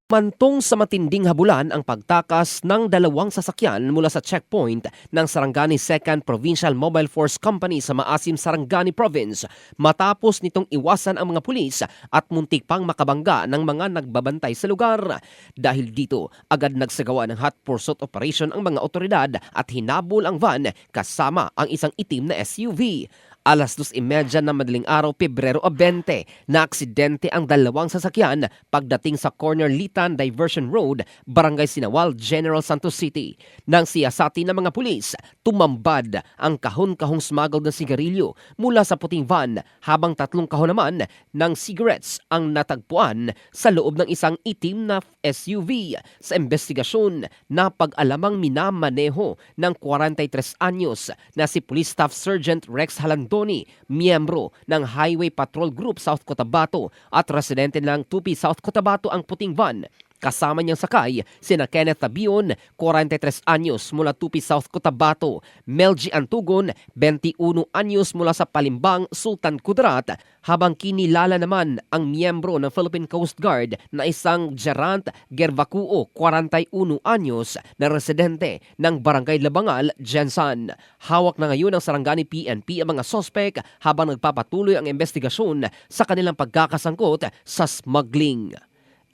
Mantong sa matinding habulan ang pagtakas ng dalawang sasakyan mula sa checkpoint ng Sarangani 2nd Provincial Mobile Force Company sa Maasim, Sarangani Province matapos nitong iwasan ang mga pulis at muntik pang makabangga ng mga nagbabantay sa lugar. Dahil dito, agad nagsagawa ng hot pursuit operation ang mga otoridad at hinabol ang van kasama ang isang itim na SUV. Alas 2:30 ng madaling araw, Pebrero 20, na aksidente ang dalawang sasakyan pagdating sa corner Litan Diversion Road, Barangay Sinawal, General Santos City. Nang siyasati ng mga pulis, tumambad ang kahon-kahong smuggled na sigarilyo mula sa puting van habang 3 kahon naman ng cigarettes ang natagpuan sa loob ng isang itim na SUV. Sa investigasyon, napag-alamang minamaneho ng 43 anyos na si Police Staff Sergeant Rex Halandoni, miyembro ng Highway Patrol Group South Cotabato at residente ng Tupi South Cotabato ang puting van. Kasama niyang sakay sina Kenneth Tabion, 43 anyos mula Tupi South Cotabato, Melgy Antugon, 21 anyos mula sa Palimbang, Sultan Kudarat, habang kinilala naman ang miyembro ng Philippine Coast Guard na isang Gerant Gervacuo, 41 anyos na residente ng Barangay Labangal, Jensan. Hawak na ngayon ng Sarangani PNP ang mga sospek habang nagpapatuloy ang investigasyon sa kanilang pagkakasangkot sa smuggling.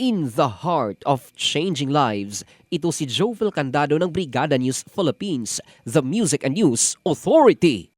In the heart of changing lives, ito si Jovel Candado ng Brigada News Philippines, the Music and News Authority.